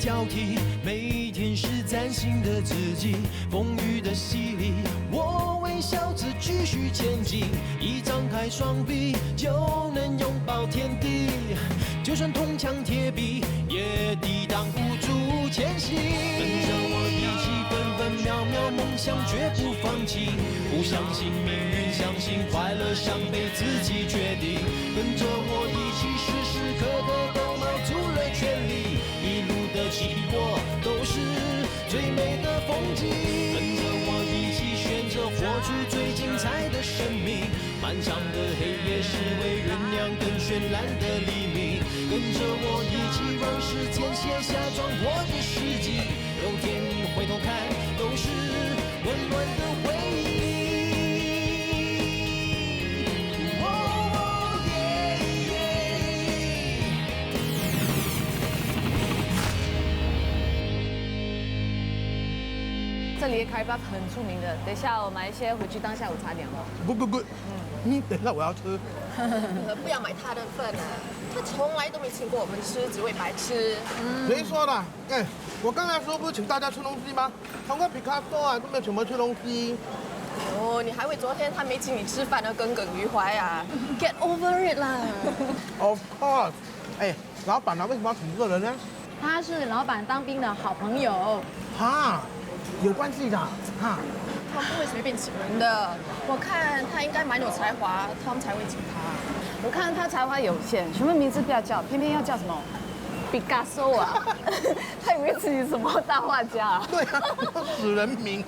交替，每天是崭新的自己。风雨的洗礼，我微笑着继续前进。一张开双臂，就能拥抱天地。就算铜墙铁壁，也抵挡不住前行。跟着我一起分分秒秒，梦想绝不放弃。不相信命运，相信快乐，想被自己决定。跟着我一起，时时刻刻都冒出了全力。一路的起落都是最美的风景。跟着我一起，选择活出最精彩的生命。漫长的黑夜是为酝酿更绚烂的黎明。跟着我一起，让时间写下壮阔的事迹。有天回头看，都是温暖的回忆。这里的 curry puff 很出名的，等一下我买一些回去当下午茶点哦。不，等一下我要吃。不要买他的份啊，他从来都没请过我们吃，只会白吃。谁说的？哎，我刚才说不是请大家吃东西吗？同个皮卡丘啊，都没有请我们吃东西。哦，你还为昨天他没请你吃饭而耿耿于怀啊 ？Get over it 啦。Of course。哎，老板啊，为什么要请这个人呢？他是老板当兵的好朋友。哈，有关系的哈。他不会随便请人的，我看他应该蛮有才华，Tom才会请他。我看他才华有限，什么名字不要叫，偏偏要叫什么毕加索啊？他以为自己什么大画家啊？对啊，死人名。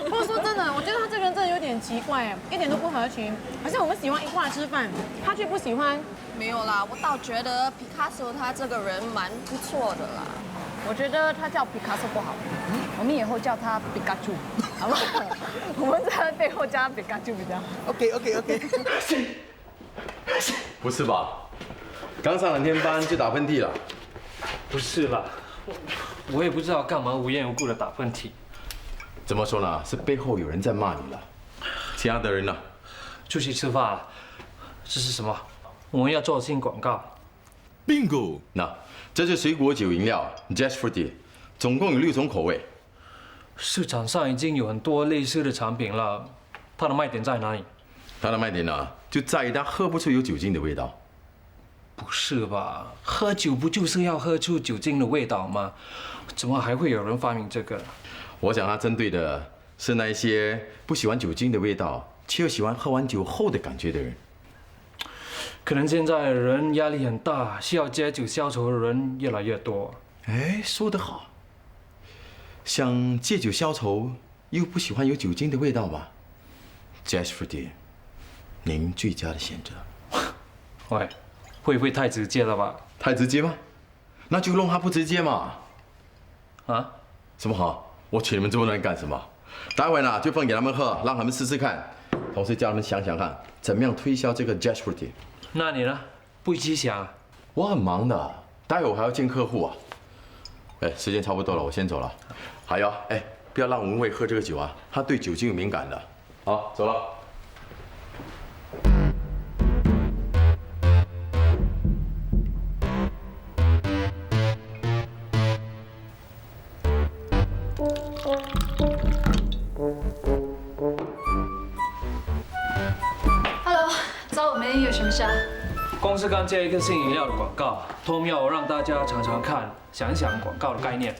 不过说真的，我觉得他这个人真的有点奇怪，一点都不合群。好像我们喜欢一块吃饭，他却不喜欢。没有啦，我倒觉得皮卡丘他这个人蛮不错的啦。我觉得他叫毕加索不好，我们以后叫他毕加丘，好不好？我们在背后加毕加丘比较好。OK。不是吧？刚上2天班就打喷嚏了？不是啦，我也不知道干嘛无缘无故的打喷嚏。怎么说呢？是背后有人在骂你了。其他的人呢？出去吃饭了。这是什么？我们要做新广告。Bingo！ 那这是水果酒饮料 Just Fruity， 总共有6种口味。市场上已经有很多类似的产品了，它的卖点在哪里？它的卖点呢，就在于它喝不出有酒精的味道。不是吧？喝酒不就是要喝出酒精的味道吗？怎么还会有人发明这个？我想它针对的是那一些不喜欢酒精的味道，却又喜欢喝完酒后的感觉的人。可能现在人压力很大，需要借酒消愁的人越来越多。哎，说得好。想借酒消愁，又不喜欢有酒精的味道吧 ？Just Fruity， 您最佳的选择。喂，会不会太直接了吧？太直接吗？那就弄它不直接嘛。啊？什么好？我请你们这么多人干什么？待会呢就分给他们喝，让他们试试看，同时叫他们想想看，怎么样推销这个 Just Fruity。那你呢？不一起想。我很忙的，待会我还要见客户啊。哎，时间差不多了，我先走了。还有，哎，不要让文蔚喝这个酒啊，他对酒精有敏感的。好，走了。找我们有什么事啊？公司刚接一个新饮料的广告，Tom要我让大家尝尝看，想一想广告的概念。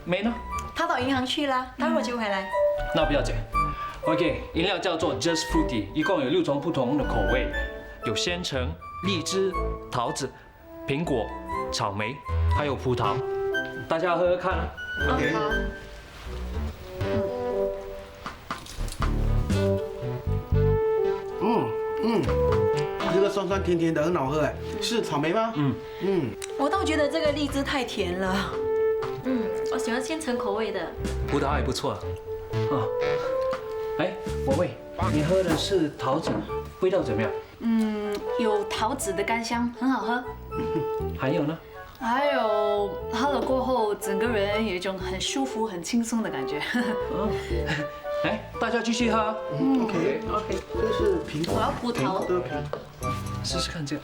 没呢？他到银行去啦，待会儿就回来。那不要紧。OK， 饮料叫做 Just Fruity， 一共有6种不同的口味，有鲜橙、荔枝、桃子、苹果、草莓，还有葡萄。大家喝喝看啊。OK。这个酸酸甜甜的很好喝哎，是草莓吗？我倒觉得这个荔枝太甜了。我喜欢鲜橙口味的。葡萄还不错。哎，文蔚，你喝的是桃子，味道怎么样？有桃子的干香，很好喝。还有呢？还有喝了过后，整个人有一种很舒服、很轻松的感觉。哎，大家继续喝。OK，这是苹果。我要葡萄。试试看这个。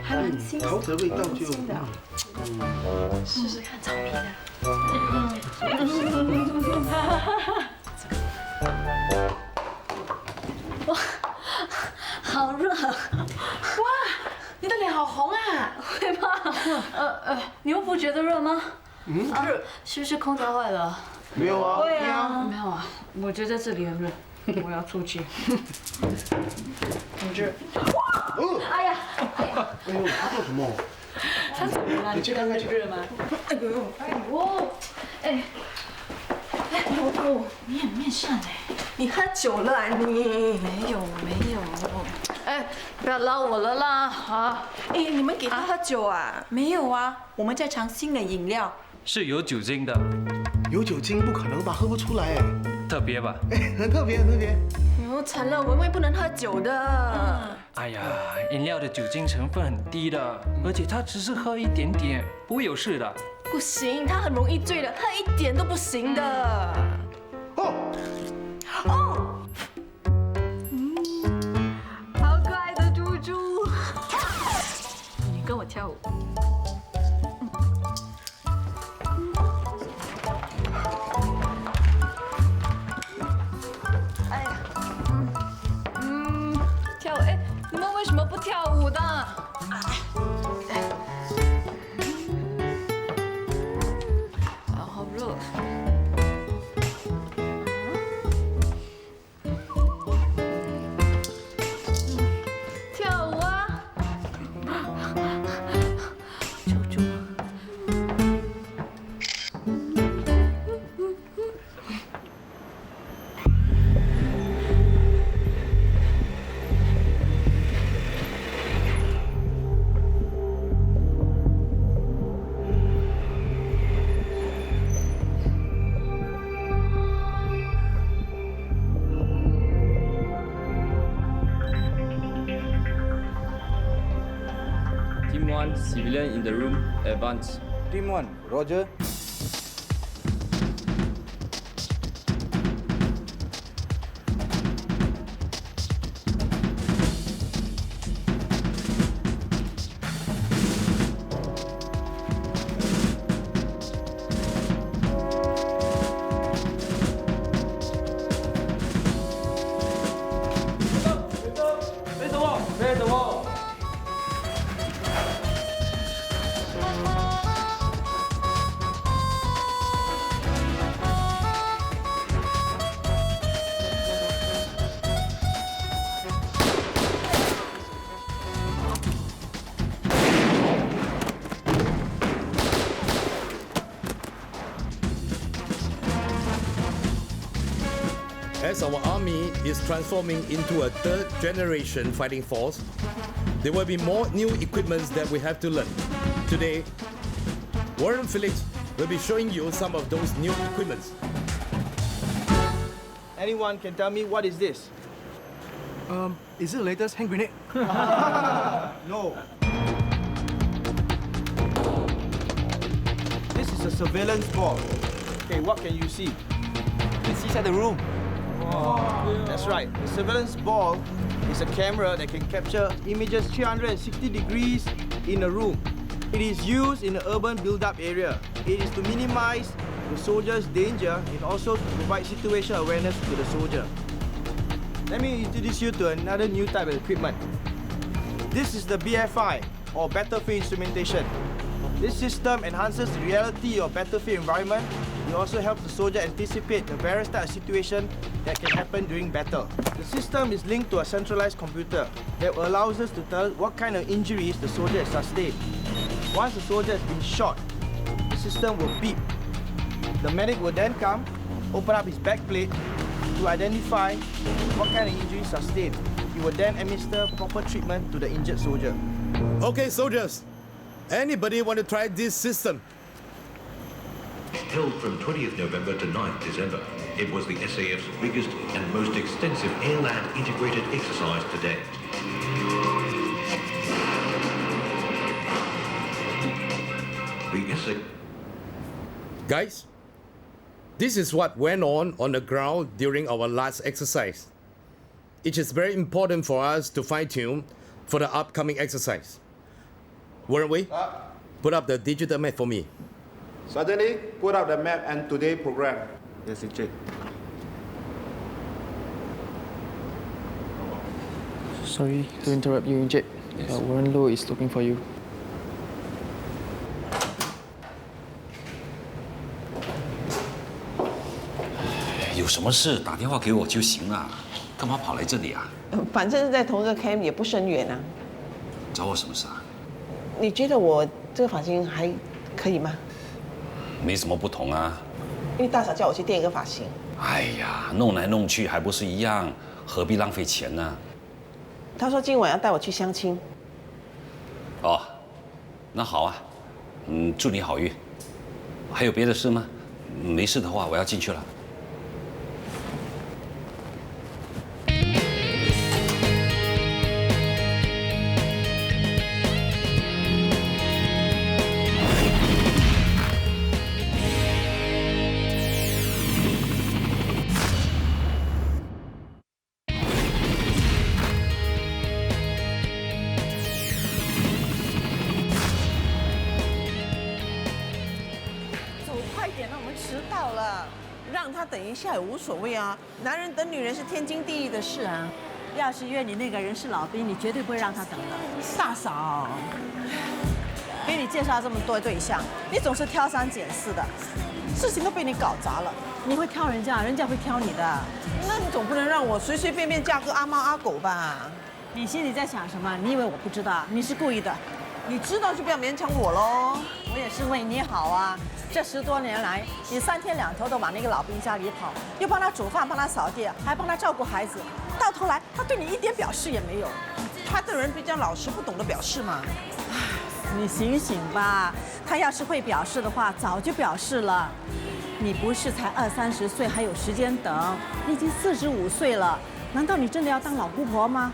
还蛮新桃子的味道就试试看草莓的。哇，好热！哇，你的脸好红啊！会吗？你又不觉得热吗？热，是不是空调坏了？没有啊。对啊，没有啊，我觉得这里很热，我要出去。很热。哎呀！哎呦，他做什么？他怎么了？你去看看去。热吗？哎呦，哎呦，哎，你很面善哎。你喝酒了啊你？没有。哎，不要捞我了啦！啊，哎，你们给他喝酒啊？没有啊，我们在尝新的饮料。是有酒精的，有酒精不可能吧？喝不出来哎。特别吧？哎，很特别，很特别。哦，惨了，文蔚不能喝酒的。哎呀，饮料的酒精成分很低的，而且他只是喝一点点，不会有事的。不行，他很容易醉的，他一点都不行的。好可爱的猪猪，你跟我跳舞。跳舞！哎，你们为什么不跳舞的？好热。跳舞啊！猪猪。Team 1, civilian in the room, advance. Team 1, Roger. Face the wall. As our army is transforming into a third-generation fighting force, there will be more new equipments that we have to learn. Today, Warren Felix will be showing you some of those new equipments. Anyone can tell me what is this? Is it the latest hand grenade? No. This is a surveillance ball. Okay, what can you see? It's inside the room. That's right. The surveillance ball is a camera that can capture images 360 degrees in a room. It is used in an urban build-up area. It is to minimize the soldier's danger and also to provide situational awareness to the soldier. Let me introduce you to another new type of equipment. This is the BFI, or battlefield instrumentation. This system enhances the reality of battlefield environment. It also helps the soldier anticipate the various types of situations that can happen during battle. The system is linked to a centralized computer that allows us to tell what kind of injuries the soldier has sustained. Once the soldier has been shot, the system will beep. The medic will then come, open up his back plate to identify what kind of injury sustained. He will then administer proper treatment to the injured soldier. Okay, soldiers, anybody want to try this system? Held from 20th November to 9th December, it was the SAF's biggest and most extensive air-land integrated exercise to date. The SA... Guys, this is what went on the ground during our last exercise. It is very important for us to fine-tune for the upcoming exercise. Warren Wei, put up the digital map for me. Suddenly, put up the map and today program. Yes, Encik. Sorry to interrupt you, Encik. Warren Low is looking for you. 有什么事打电话给我就行了，干嘛跑来这里啊？反正是在同一个 camp， 也不是很远啊。找我什么事啊？你觉得我这个发型还可以吗？没什么不同啊。因为大嫂叫我去垫一个发型。哎呀，弄来弄去还不是一样，何必浪费钱呢？她说今晚要带我去相亲。哦，那好啊，祝你好运。还有别的事吗？没事的话，我要进去了。 让他等一下也无所谓啊，男人等女人是天经地义的事啊。要是约你那个人是老兵，你绝对不会让他等的。大嫂，给你介绍这么多对象，你总是挑三拣四的，事情都被你搞砸了。你会挑人家，人家会挑你的。那你总不能让我随随便便嫁个阿猫阿狗吧？你心里在想什么？你以为我不知道？你是故意的。你知道就不要勉强我喽。我也是为你好啊。 这10多年来，你3天2头的往那个老兵家里跑，又帮他煮饭，帮他扫地，还帮他照顾孩子，到头来他对你一点表示也没有。他的人比较老实，不懂得表示嘛。你醒醒吧，他要是会表示的话，早就表示了。你不是才20、30岁，还有时间等，你已经45岁了，难道你真的要当老姑婆吗？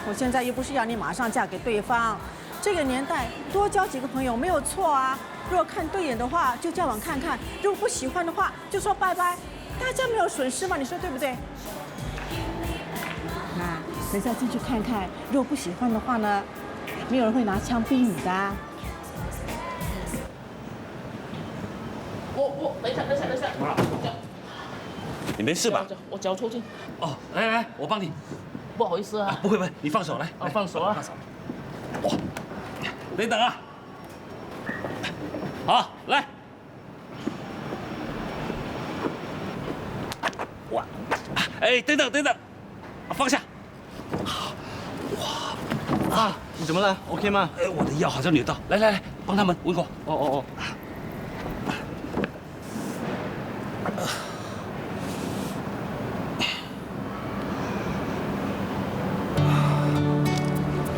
我现在又不是要你马上嫁给对方，这个年代多交几个朋友没有错啊。 如果看对眼的话，就交往看看；如果不喜欢的话，就说拜拜，大家没有损失嘛？你说对不对？那等下进去看看，如果不喜欢的话呢，没有人会拿枪逼你的。等一下，怎么了？你没事吧？我脚抽筋。哦，来，我帮你。不好意思啊。不会，你放手来。啊，放手啊。哇，等啊。 好，来。哇，哎，等等，放下。哇，啊，你怎么了 ？OK 吗？哎，我的腰好像扭到，来，帮他们稳过。哦。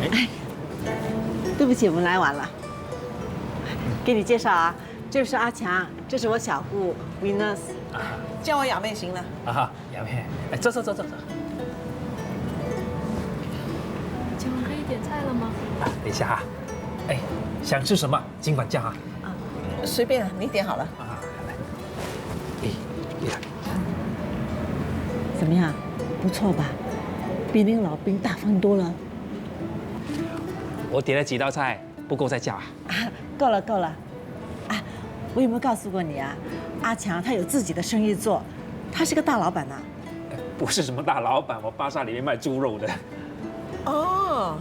哎，对不起，我们来晚了。 给你介绍啊，这是阿强，这是我小姑 Venus， 叫我雅妹行了。啊哈，雅妹，哎，走。请问可以点菜了吗？啊，等一下啊，哎，想吃什么尽管叫啊。随便，你点好了。啊，来，来。怎么样？不错吧？比那个老兵大方多了。我点了几道菜，不够再叫啊。 够了，啊！我有没有告诉过你啊？阿强他有自己的生意做，他是个大老板呐。不是什么大老板，我巴萨里面卖猪肉的。哦，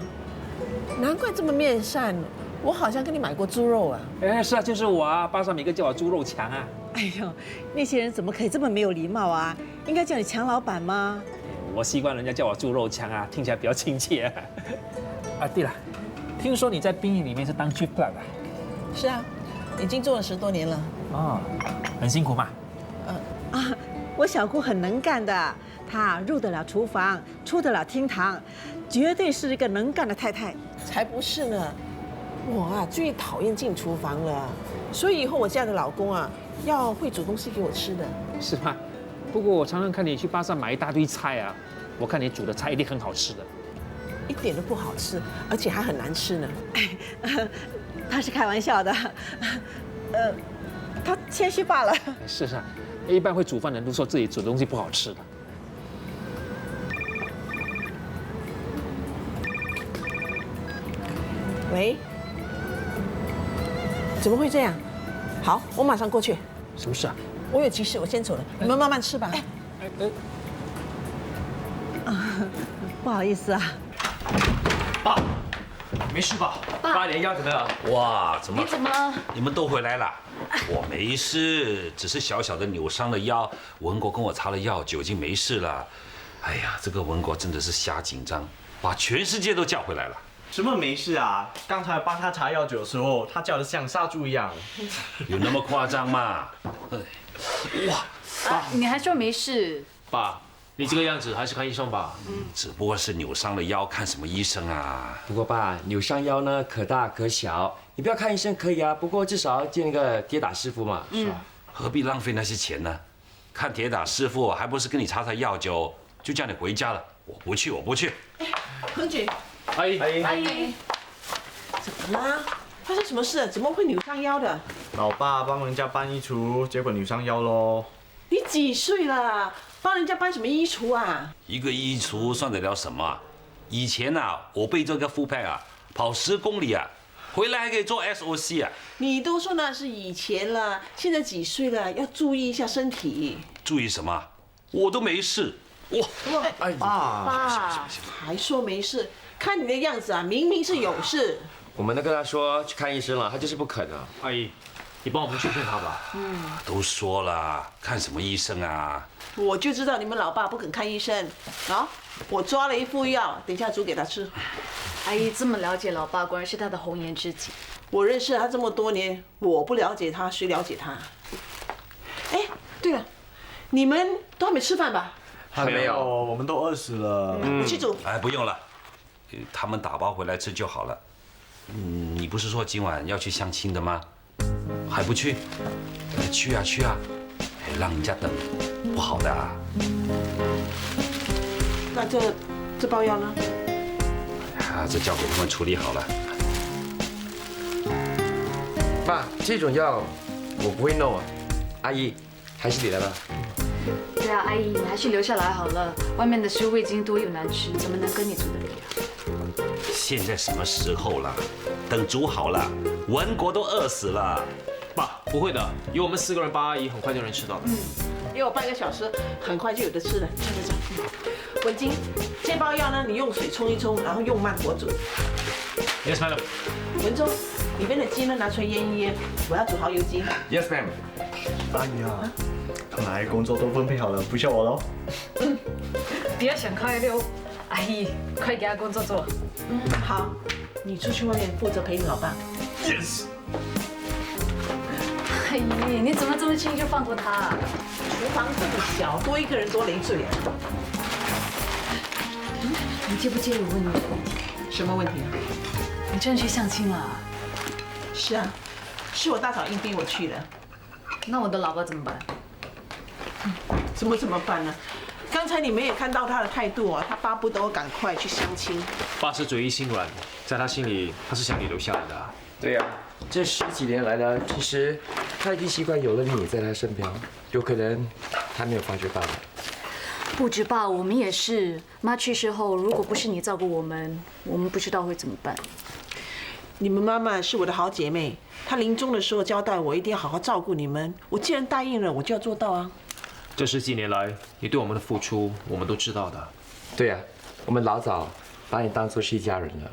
难怪这么面善，我好像跟你买过猪肉啊。哎，是啊，就是我啊，巴萨每个叫我猪肉强啊。哎呦，那些人怎么可以这么没有礼貌啊？应该叫你强老板吗？我习惯人家叫我猪肉强啊，听起来比较亲切。啊，对了，听说你在兵役里面是当 chief clerk 啊？ 是啊，已经做了10多年了。哦，很辛苦嘛。我小姑很能干的，她入得了厨房，出得了厅堂，绝对是一个能干的太太。才不是呢，我啊最讨厌进厨房了，所以以后我嫁的老公啊要会煮东西给我吃的。是吗？不过我常常看你去巴萨买一大堆菜啊，我看你煮的菜一定很好吃的。一点都不好吃，而且还很难吃呢。他是开玩笑的，他谦虚罢了。是啊，一般会煮饭的人都说自己煮的东西不好吃的。喂，怎么会这样？好，我马上过去。什么事啊？我有急事，我先走了，你们慢慢吃吧。不好意思啊。爸，没事吧？爸连腰怎么样？哇，怎么？你怎么了？你们都回来了？我没事，只是小小的扭伤了腰。文国跟我擦了药，酒精没事了。哎呀，这个文国真的是瞎紧张，把全世界都叫回来了。什么没事啊？刚才帮他查药酒的时候，他叫的像杀猪一样。有那么夸张吗？哇！你还说没事？爸，你这个样子还是看医生吧。只不过是扭伤了腰，看什么医生啊？不过爸，扭伤腰呢，可大可小，你不要看医生可以啊，不过至少见一个跌打师傅嘛。是吧？何必浪费那些钱呢？看跌打师傅，还不是跟你擦擦药酒，就叫你回家了。我不去，我不去。何姐，阿姨，阿姨，怎么啦？发生什么事？怎么会扭伤腰的？老爸帮人家搬衣橱，结果扭伤腰喽。你几岁了？帮人家搬什么衣橱啊？一个衣橱算得了什么？以前啊，我背这个负派啊，跑10公里啊，回来还可以做 SOC 啊。你都说那是以前了，现在几岁了？要注意一下身体。注意什么？我都没事。哇！哎呀，爸，还说没事？看你的样子啊，明明是有事。我们都跟他说去看医生了，他就是不肯啊。阿姨，你帮我们去劝他吧。都说了，看什么医生啊？我就知道你们老爸不肯看医生。啊，我抓了一副药，等一下煮给他吃。阿姨这么了解老爸，果然是他的红颜知己。我认识他这么多年，我不了解他，谁了解他？哎，对了，你们都还没吃饭吧？还没有，我们都饿死了。我去煮。哎，不用了，他们打包回来吃就好了。你不是说今晚要去相亲的吗？还不去？去啊去啊！哎，让人家等，不好的啊。那这包药呢？啊，这交给他们处理好了。爸，这种药我不会弄啊，阿姨还是你来吧。对啊，阿姨，你还是留下来好了。外面的食物已经多又难吃，怎么能跟你煮得了啊？现在什么时候了？等煮好了，文国都饿死了。爸，不会的，有我们4个人帮阿姨，很快就能吃到的。给我半个小时，很快就有的吃了。走。文金，这包药呢，你用水冲一冲，然后用慢火煮。Yes, madam. 文忠，里面的鸡呢拿出来腌一腌，我要煮蚝油鸡。Yes, ma'am. 阿姨啊，看来工作都分配好了，不需要我喽。不要想开溜，阿姨，快给他工作做。好，你出去外面负责陪你老爸。Yes。阿姨，你怎么这么轻易就放过他？厨房这么小，多一个人多累赘啊。你介不介意我问你一个问题？什么问题啊？你真的去相亲了？是啊，是我大嫂硬逼我去的。那我的老爸怎么办？怎么办呢？刚才你们也看到他的态度啊，他巴不得我赶快去相亲。爸是嘴硬心软，在他心里他是想你留下来的。对呀，这10几年来呢，其实他已经习惯有了你在他身边，有可能他没有发觉到。不止爸，我们也是。妈去世后，如果不是你照顾我们不知道会怎么办。你们妈妈是我的好姐妹，她临终的时候交代我一定要好好照顾你们。我既然答应了，我就要做到啊。这10几年来，你对我们的付出，我们都知道的。对呀，我们老早把你当作是一家人了。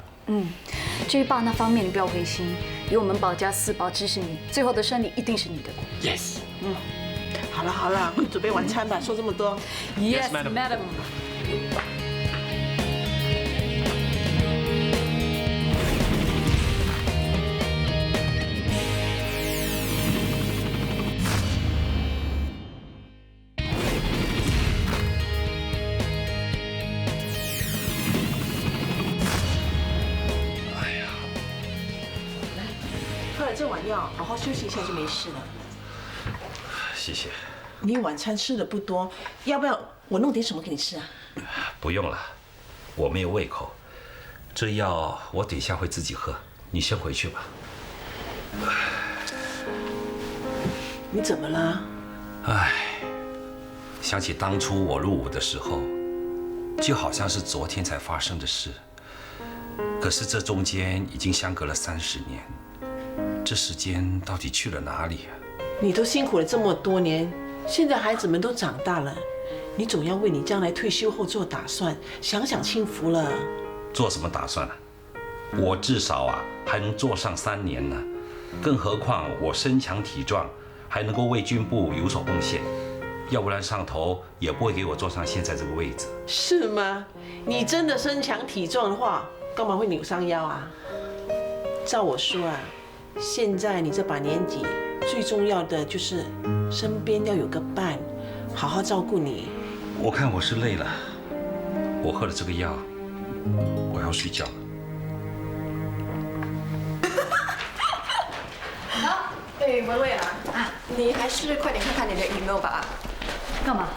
至于爸那方面，你不要灰心，有我们保家4宝支持你，最后的胜利一定是你的。Yes。好了，快准备晚餐吧，说这么多。Yes, madam. 喝了这碗药，好好休息一下就没事了。谢谢。你晚餐吃的不多，要不要我弄点什么给你吃啊？不用了，我没有胃口。这药我等一下会自己喝，你先回去吧。你怎么了？唉，想起当初我入伍的时候，就好像是昨天才发生的事。可是这中间已经相隔了30年，这时间到底去了哪里啊？你都辛苦了这么多年，现在孩子们都长大了，你总要为你将来退休后做打算，享享清福了。做什么打算啊？我至少还能做上3年呢，更何况我身强体壮，还能够为军部有所贡献，要不然上头也不会给我坐上现在这个位置。是吗？你真的身强体壮的话，干嘛会扭伤腰啊？照我说啊，现在你这把年纪，最重要的就是身边要有个伴，好好照顾你。我看我是累了，我喝了这个药，我要睡觉了。好，哎，文蔚啊，你还是快点看看你的 email 吧。干嘛？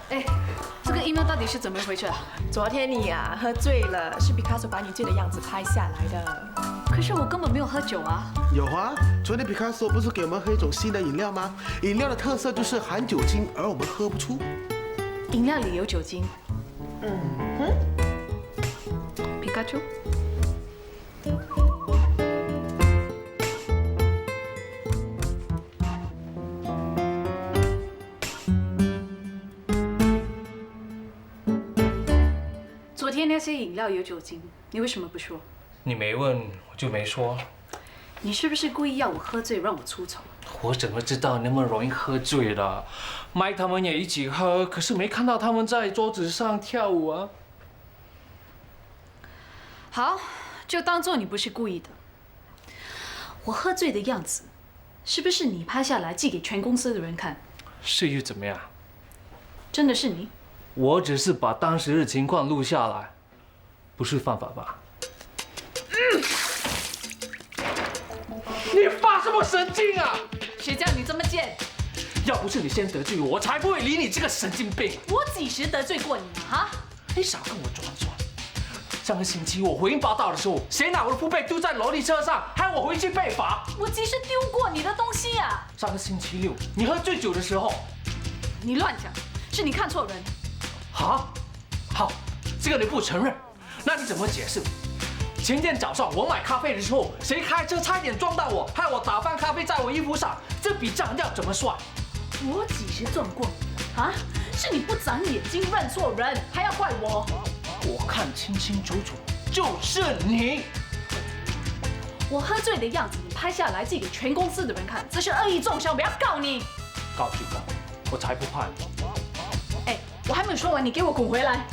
哎，这个 email 到底是怎么回事啊？昨天你喝醉了，是 Picasso 把你醉的样子拍下来的。可是我根本没有喝酒啊。有啊，昨天 Picasso 不是给我们喝一种新的饮料吗？饮料的特色就是含酒精，而我们喝不出。饮料里有酒精。皮卡丘。昨天那些饮料有酒精，你为什么不说？你没问，我就没说。你是不是故意要我喝醉，让我出丑？我怎么知道你那么容易喝醉了？Mike 他们也一起喝，可是没看到他们在桌子上跳舞啊。好，就当做你不是故意的。我喝醉的样子，是不是你拍下来寄给全公司的人看？是又怎么样？真的是你？我只是把当时的情况录下来，不是犯法吧？你发什么神经啊？谁叫你这么贱？要不是你先得罪我，我才不会理你这个神经病。我几时得罪过你了哈？你少跟我装装。上个星期我回应报道的时候，谁拿我的铺被丢在楼梯车上，害我回去被罚。我几时丢过你的东西啊？上个星期六你喝醉酒的时候，你乱讲，是你看错人。好，这个你不承认，那你怎么解释？前天早上我买咖啡的时候，谁开车差点撞到我，害我打翻咖啡在我衣服上，这笔账要怎么算？我几时撞过你了啊？是你不长眼睛认错人，还要怪我？我看清清楚楚，就是你。我喝醉的样子，你拍下来寄给全公司的人看，这是恶意中伤，我要告你。告就告，我才不怕你。哎，我还没有说完，你给我滚回来！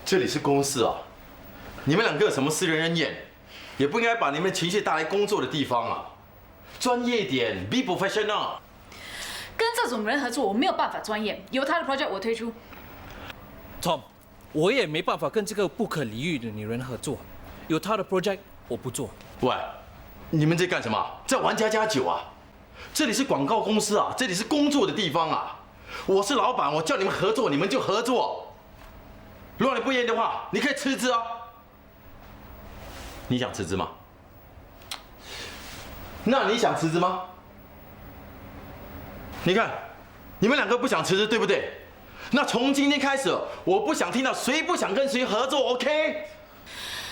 这里是公司啊，你们两个有什么私人恩怨，也不应该把你们的情绪带来工作的地方啊。专业点 ，be professional。跟这种人合作，我没有办法专业。有他的 project 我推出。Tom， 我也没办法跟这个不可理喻的女人合作。有他的 project 我不做。喂，你们在干什么？在玩家家酒啊？这里是广告公司啊，这里是工作的地方啊。我是老板，我叫你们合作，你们就合作。如果你不愿意的话，你可以辞职啊。你想辞职吗？那你想辞职吗？你看，你们两个不想辞职，对不对？那从今天开始，我不想听到谁不想跟谁合作 ，OK？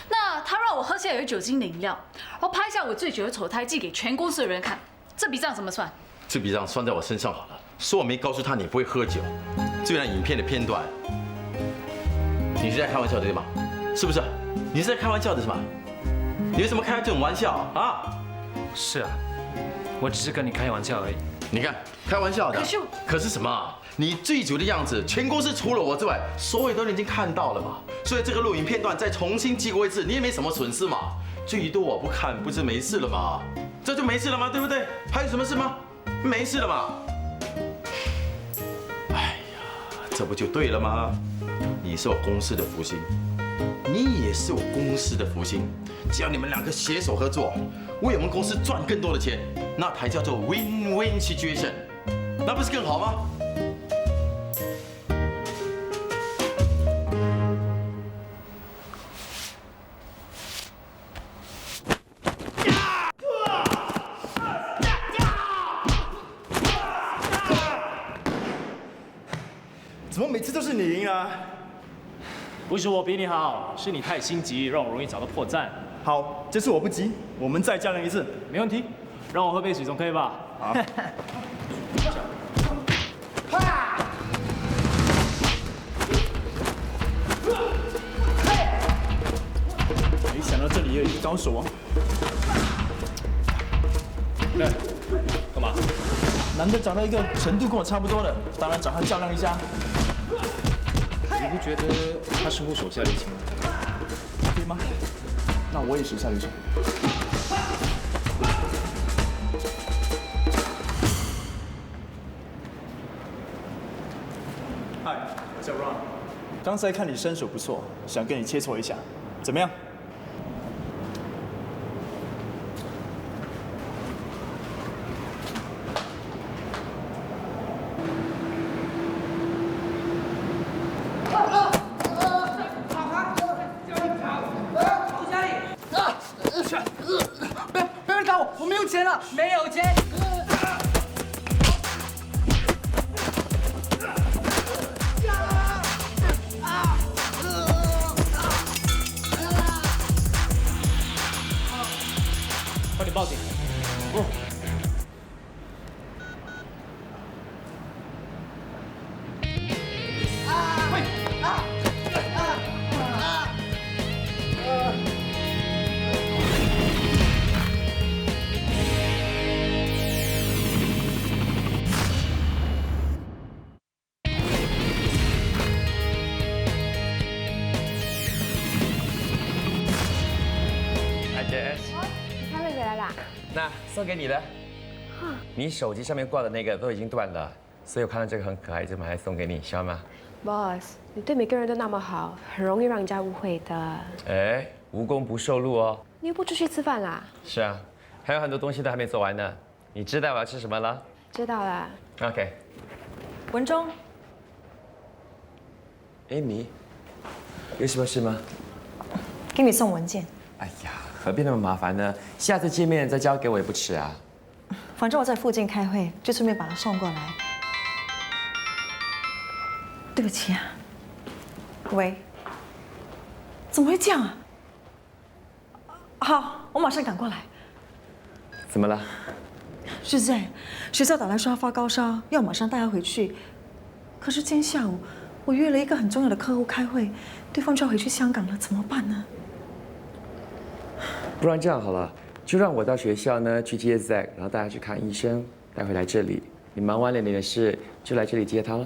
那他让我喝下有酒精的饮料，然后拍下我醉酒的丑态寄给全公司的人看，这笔账怎么算？这笔账算在我身上好了。说我没告诉他你不会喝酒，这段影片的片段。你是在开玩笑的对吗？是不是？你是在开玩笑的是吗？你为什么开这种玩笑啊？是啊，我只是跟你开玩笑而已。你看，开玩笑的。可是什么？你醉酒的样子，全公司除了我之外，所有人都已经看到了嘛。所以这个录影片段再重新寄过一次，你也没什么损失嘛。最多我不看，不是没事了吗？这就没事了吗？对不对？还有什么事吗？没事了嘛。哎呀，这不就对了吗？你是我公司的福星，你也是我公司的福星。只要你们两个携手合作，为我们公司赚更多的钱，那才叫做 win-win situation。那不是更好吗？怎么每次都是你赢啊？不是我比你好，是你太心急，让我容易找到破绽。好，这次我不急，我们再较量一次。没问题，让我喝杯水总可以吧？好。没想到这里也有一个高手啊！对，干嘛？难得找到一个程度跟我差不多的，当然找他较量一下。你不觉得他似乎手下留情吗？对吗？那我也手下留情。嗨，我叫 Ron。刚才看你身手不错，想跟你切磋一下，怎么样？没有钱。快点报警！不。那送给你的，你手机上面挂的那个都已经断了，所以我看到这个很可爱，就买来送给你，喜欢吗 ？Boss， 你对每个人都那么好，很容易让人家误会的。哎，无功不受禄哦。你又不出去吃饭啦？是啊，还有很多东西都还没做完呢。你知道我要吃什么了？知道了。OK。文忠。Amy， 有什么事吗？给你送文件。哎呀。何必那么麻烦呢？下次见面再交给我也不迟啊。反正我在附近开会，就顺便把它送过来。对不起啊。喂。怎么会这样啊？好，我马上赶过来。怎么了？是在学校打来说他发高烧，要马上带他回去。可是今天下午我约了一个很重要的客户开会，对方就要回去香港了，怎么办呢？不然这样好了，就让我到学校呢去接 Zack， 然后带他去看医生，带回来这里。你忙完了你的事，就来这里接他喽。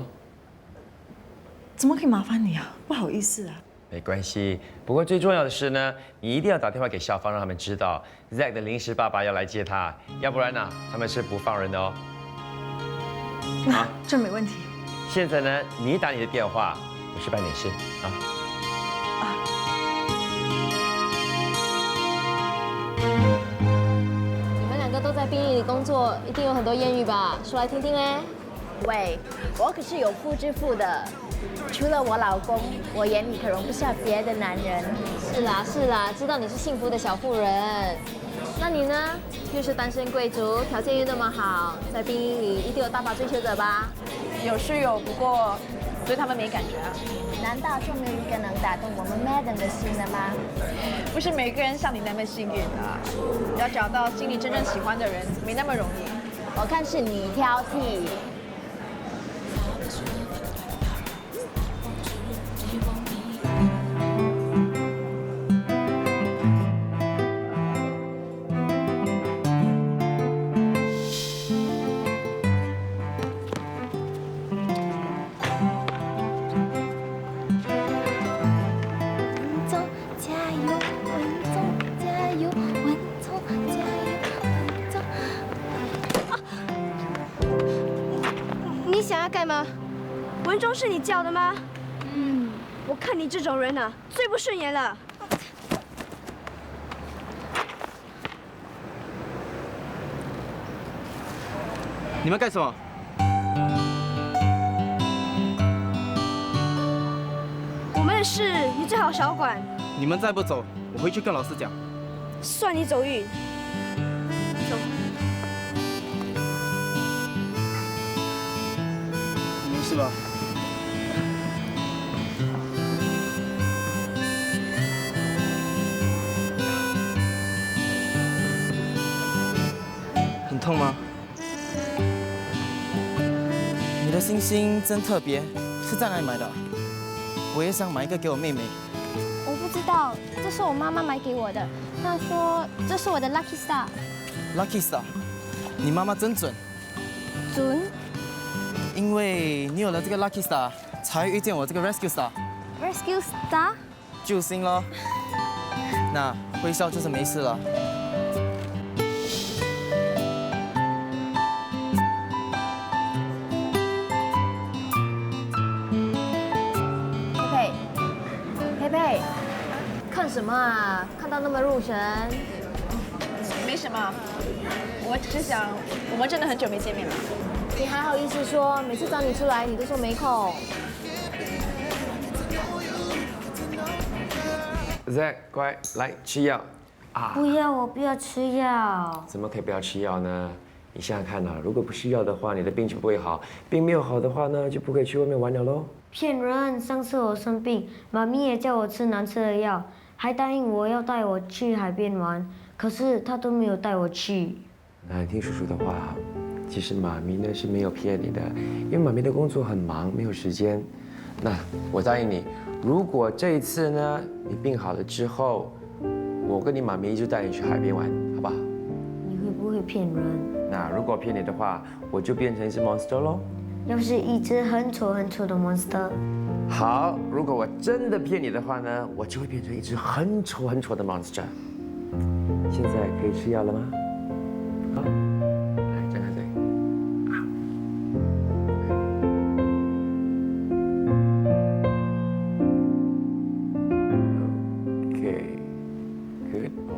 怎么可以麻烦你啊？不好意思啊。没关系，不过最重要的是呢，你一定要打电话给校方，让他们知道 Zack 的临时爸爸要来接他，要不然呢，他们是不放人的哦。啊，这没问题。现在呢，你打你的电话，我去办点事啊。都在殡仪里工作，一定有很多艳遇吧？说来听听嘞。喂，我可是有妇之夫的，除了我老公，我眼里可容不下别的男人。是啦是啦，知道你是幸福的小妇人。那你呢？又是单身贵族，条件又那么好，在殡仪里一定有大把追求者吧？有是有，不过对他们没感觉啊。难道就没有一个能打动我们 Madam 的心的吗？不是每个人像你那么幸运的，要找到心里真正喜欢的人没那么容易。我看是你挑剔。文忠是你叫的吗？我看你这种人啊，最不顺眼了。你们干什么？件事你最好少管。你们再不走，我回去跟老师讲。算你走运。走。没事吧？很痛吗？你的星星真特别，是在哪里买的？我也想买一个给我妹妹。我不知道，这是我妈妈买给我的。她说这是我的 lucky star。Lucky star， 你妈妈真准。准？因为你有了这个 lucky star， 才遇见我这个 rescue star。Rescue star？ 救星咯。那微笑就是没事了。佩佩，看什么啊？看到那么入神。没什么，我只是想，我们真的很久没见面了。你还好意思说？每次找你出来，你都说没空。Zack， 乖，来吃药。啊！不要，我不要吃药。怎么可以不要吃药呢？你想想看啊，如果不吃药的话，你的病就不会好，病没有好的话呢，就不可以去外面玩了喽。骗人！上次我生病，妈咪也叫我吃难吃的药，还答应我要带我去海边玩，可是她都没有带我去。那听叔叔的话，其实妈咪呢是没有骗你的，因为妈咪的工作很忙，没有时间。那我答应你，如果这一次呢你病好了之后，我跟你妈咪就带你去海边玩，好不好？你会不会骗人？那如果骗你的话，我就变成一只 monster 喽。要是一只很丑很丑的 monster。好，如果我真的骗你的话呢，我就会变成一只很丑很丑的 monster。现在可以吃药了吗？好，来张开嘴。OK， good boy。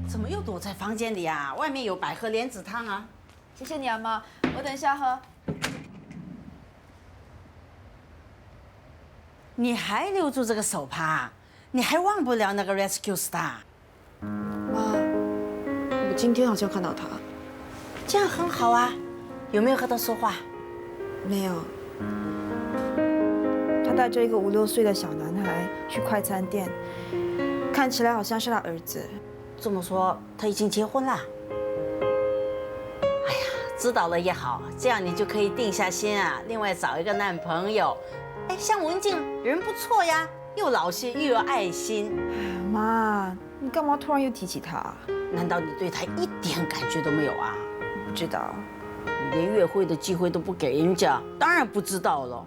怎么又躲在房间里啊？外面有百合莲子汤啊！谢谢你啊，妈，我等一下喝。你还留住这个手帕？你还忘不了那个 Rescue Star？ 妈，我今天好像看到他。这样很好啊。有没有和他说话？没有。他带着一个5、6岁的小男孩去快餐店，看起来好像是他儿子。这么说，他已经结婚了？哎呀，知道了也好，这样你就可以定下心啊，另外找一个男朋友。哎，像文静人不错呀，又老实又有爱心。妈，你干嘛突然又提起他？难道你对他一点感觉都没有啊？不知道。你连约会的机会都不给人家，当然不知道了。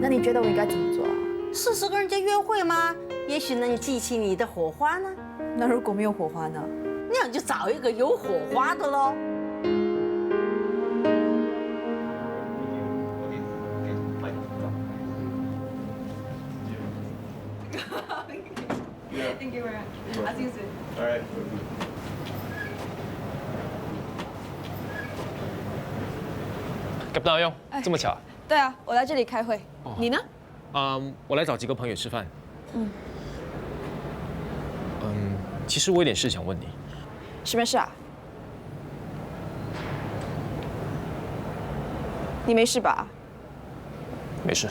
那你觉得我应该怎么做？试试跟人家约会吗？也许能激起你的火花呢。那如果没有火花呢？那样就找一个有火花的喽。Thank you very much. I'll see you soon. All right. 干不到用，这么巧？对啊，我来这里开会。你呢？我来找几个朋友吃饭。其实我有点事想问你。什么事啊？你没事吧？没事。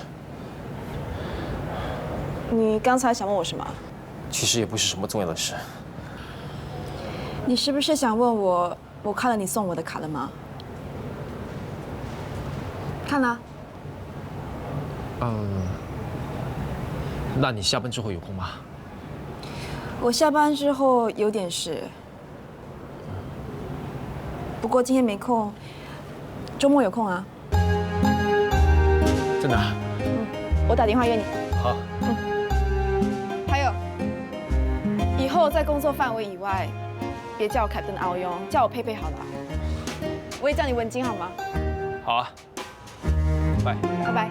你刚才想问我什么？其实也不是什么重要的事。你是不是想问我看了你送我的卡了吗？看了。那你下班之后有空吗？我下班之后有点事，不过今天没空，周末有空啊。真的？我打电话约你。好。还有，以后在工作范围以外，别叫我 Captain 敖庸，叫我佩佩好了。我也叫你文晶好吗？好啊。拜拜。拜拜。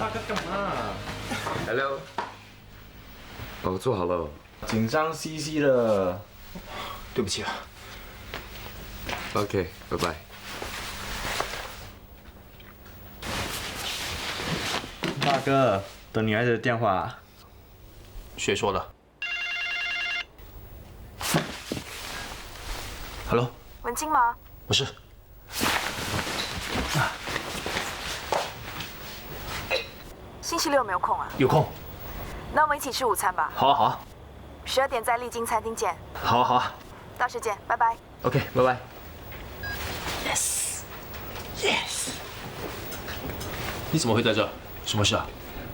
大哥干嘛 ？Hello。哦，做好了。紧张兮兮的，对不起啊。OK， 拜拜。大哥，等女孩子的电话。谁说的 ？Hello。文静吗？不是。星期六没有空啊？有空。那我们一起吃午餐吧。好啊好啊。12点在丽晶餐厅见。好啊好啊。到时见，拜拜。OK， 拜拜。Yes。你怎么会在这？什么事啊？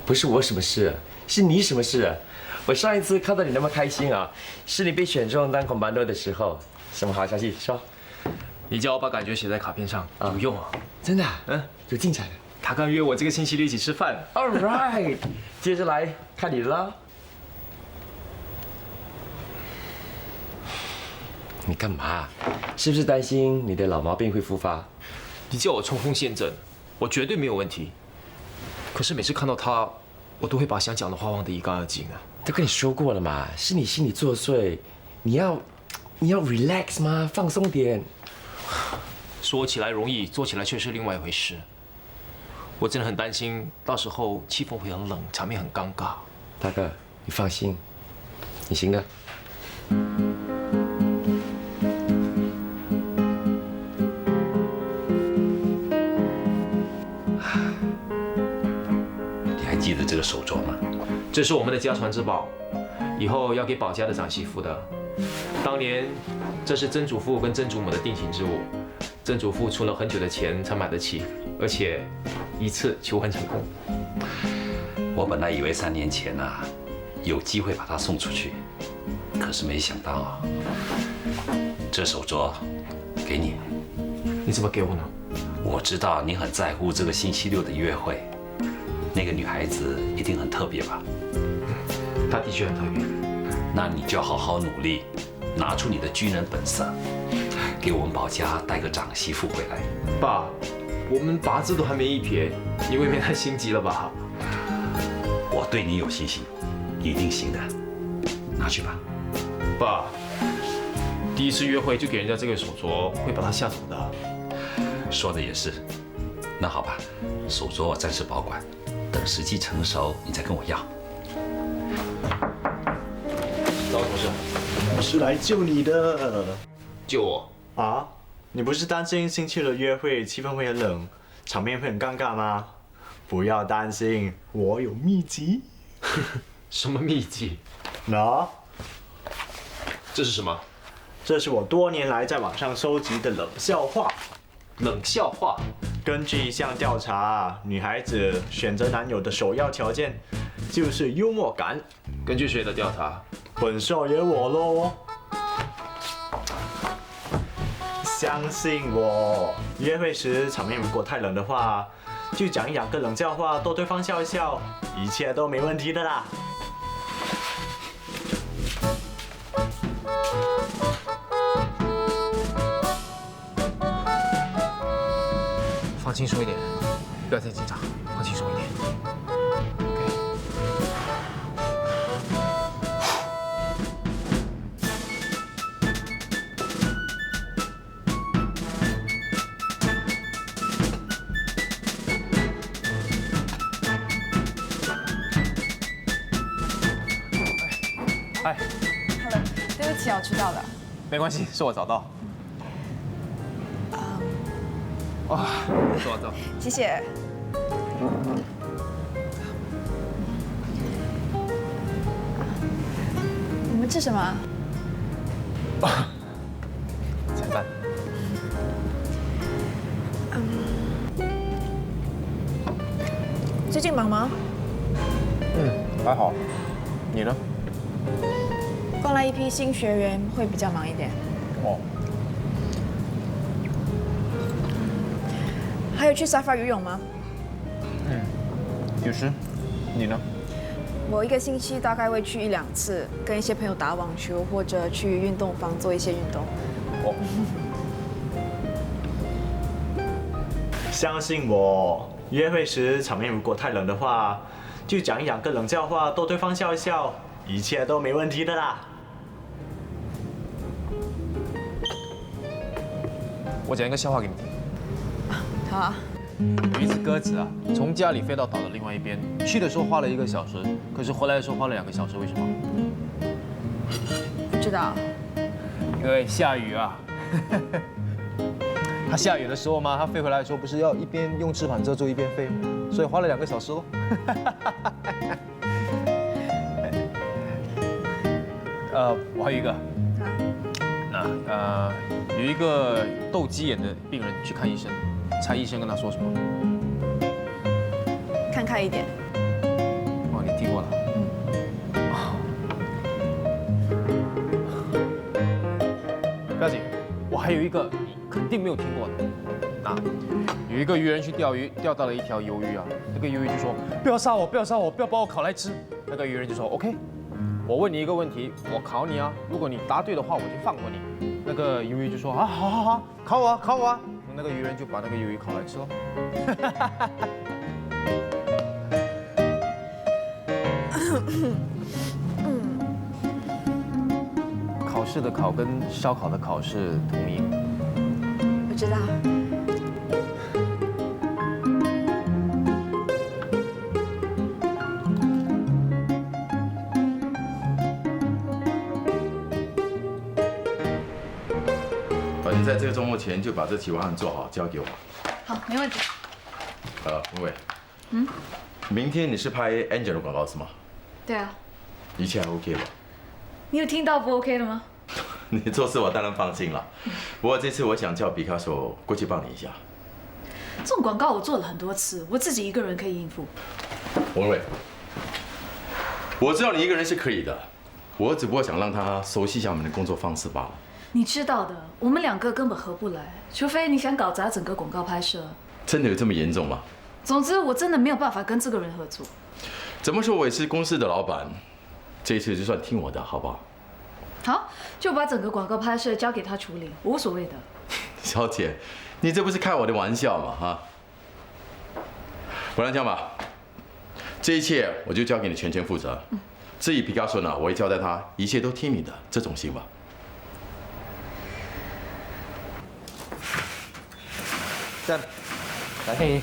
不是我什么事，是你什么事？我上一次看到你那么开心啊，是你被选中当 commando 的时候。什么好消息？说。你叫我把感觉写在卡片上，有用啊！真的？有进展。他刚约我这个星期六一起吃饭。All right， 接着来看你了。你干嘛？是不是担心你的老毛病会复发？你叫我冲锋陷阵，我绝对没有问题。可是每次看到他，我都会把想讲的话忘得一干二净啊。都跟你说过了嘛，是你心里作祟，你要 relax 吗？放松点。说起来容易，做起来却是另外一回事。我真的很担心，到时候气氛会很冷，场面很尴尬。大哥，你放心，你行的。你还记得这个手镯吗？这是我们的家传之宝，以后要给保家的长媳妇的。当年这是曾祖父跟曾祖母的定情之物，曾祖父存了很久的钱才买得起，而且一次求婚成功。我本来以为3年前啊，有机会把它送出去，可是没想到啊，这手镯给你。你怎么给我呢？我知道你很在乎这个星期六的约会，那个女孩子一定很特别吧？她的确很特别。那你就要好好努力，拿出你的军人本色，给我们保家带个长媳妇回来。爸，我们八字都还没一撇，你未免太心急了吧？我对你有信心，你一定行的。拿去吧。爸，第一次约会就给人家这个手镯，会把他吓走的。说的也是。那好吧，手镯我暂时保管，等时机成熟你再跟我要。找我什么事？我是来救你的。救我？啊？你不是担心星期六约会气氛会很冷，场面会很尴尬吗？不要担心，我有秘籍。什么秘籍？那？这是什么？这是我多年来在网上收集的冷笑话。冷笑话？根据一项调查，女孩子选择男友的首要条件就是幽默感。根据谁的调查？本少爷我喽。相信我，约会时场面如果太冷的话，就讲1-2个冷笑话逗对方笑一笑，一切都没问题的啦。放轻松一点，不要太紧张，放轻松一点。嗨 ，Hello， 对不起，我迟到了。没关系，是我早到。哇，走走。谢谢。你们吃什么？菜饭。最近忙吗？还好。你呢？刚来一批新学员，会比较忙一点。哦。还有去沙发游泳吗？有时。你呢？我1个星期大概会去1-2次，跟一些朋友打网球，或者去运动房做一些运动。相信我，约会时场面如果太冷的话，就讲一两个冷笑话逗对方笑一笑，一切都没问题的啦。我讲一个笑话给你听。好啊。有一只鸽子啊，从家里飞到岛的另外一边，去的时候花了1个小时，可是回来的时候花了2个小时，为什么？不知道。因为下雨啊。它下雨的时候嘛，它飞回来的时候不是要一边用翅膀遮住一边飞吗？所以花了2个小时喽。我还有一个，有一个斗鸡眼的病人去看医生，猜医生跟他说什么？看开一点。哦，你听过了。不要紧，我还有一个你肯定没有听过的。有一个渔人去钓鱼，钓到了一条鱿鱼啊。那个鱿鱼就说：“不要杀我，不要杀我，不要把我烤来吃。”那个渔人就说 ：“OK， 我问你一个问题，我考你啊。如果你答对的话，我就放过你。”那个鱿鱼就说：“啊，好，考我啊，考我啊。”那个渔人就把那个鱿鱼烤来吃喽。考试的考跟烧烤的烤是同音。我知道。反正在这个周末前就把这企划案做好，交给我。好，没问题。文伟。嗯。明天你是拍 Angel 的广告是吗？对啊。一切还 OK 吧？你有听到不 OK 的吗？你做事我当然放心了。不过这次我想叫毕卡索过去帮你一下。这种广告我做了很多次，我自己一个人可以应付。文伟，我知道你一个人是可以的，我只不过想让他熟悉一下我们的工作方式罢了。你知道的，我们2个根本合不来，除非你想搞砸整个广告拍摄。真的有这么严重吗？总之，我真的没有办法跟这个人合作。怎么说我也是公司的老板，这一次就算听我的，好不好？好，就把整个广告拍摄交给他处理，无所谓的。小姐，你这不是开我的玩笑吗？哈，不然这样吧，这一切我就交给你全权负责。至于毕卡索呢，我会交代他一切都听你的，这种行吧？这样，来。嘿，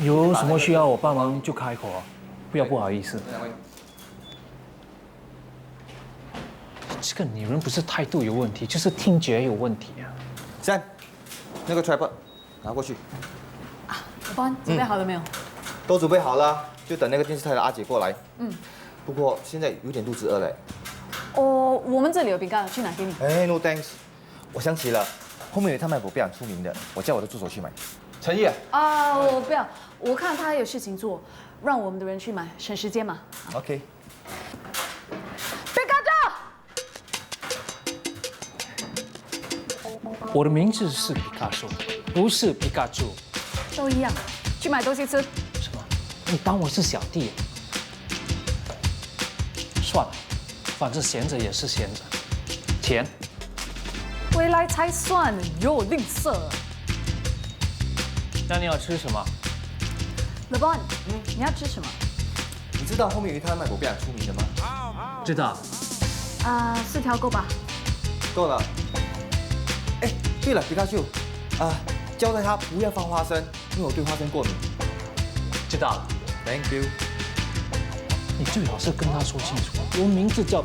有什么需要我帮忙就开口啊，不好意思。这个女人不是态度有问题，就是听觉有问题啊。三，那个 tripod 拿过去。老班，准备好了没有？都准备好了，就等那个电视台的阿姐过来。不过现在有点肚子饿嘞。哦，我们这里有饼干，去拿给你。No thanks。我想起了，后面有一摊卖果非常出名的，我叫我的助手去买。陈毅。啊，我不要，我看他有事情做，让我们的人去买，省时间嘛。OK。我的名字是皮卡丘，不是皮卡丘。都一样，去买东西吃。什么？你当我是小弟？算了，反正闲着也是闲着。甜。回来才算，有吝啬。那你要吃什么 ？LeBron，你要吃什么？你知道后面有一摊卖果非常出名的吗？知道。 4条够吧？够了。哎，对了，皮卡丘，交代他不要放花生，因为我对花生过敏。知道了。Thank you。你最好是跟他说清楚，我名字叫。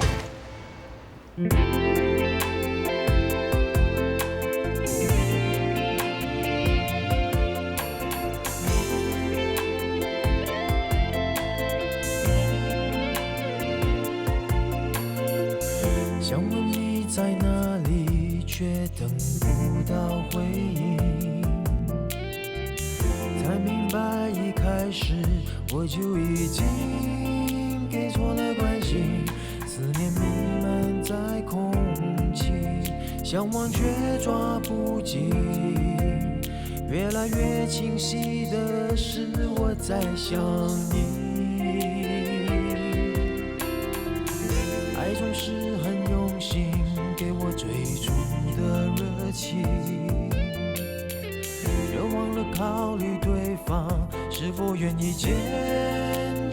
想问你在哪里，却等不到回应。才明白一开始我就已经给错了关心，思念弥漫在空气，想忘却抓不紧。越来越清晰的是我在想你。 爱总是很用心，给我最初的热情，却忘了考虑对方是是否愿意肩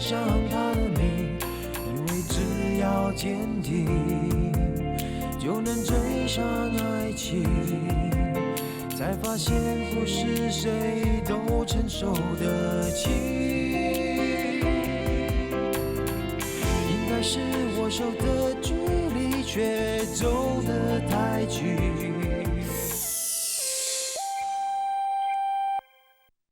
上他的名？以为只要坚定就能追上爱情，才发现不是谁都承受得起。应该是我守的距离却走得太近，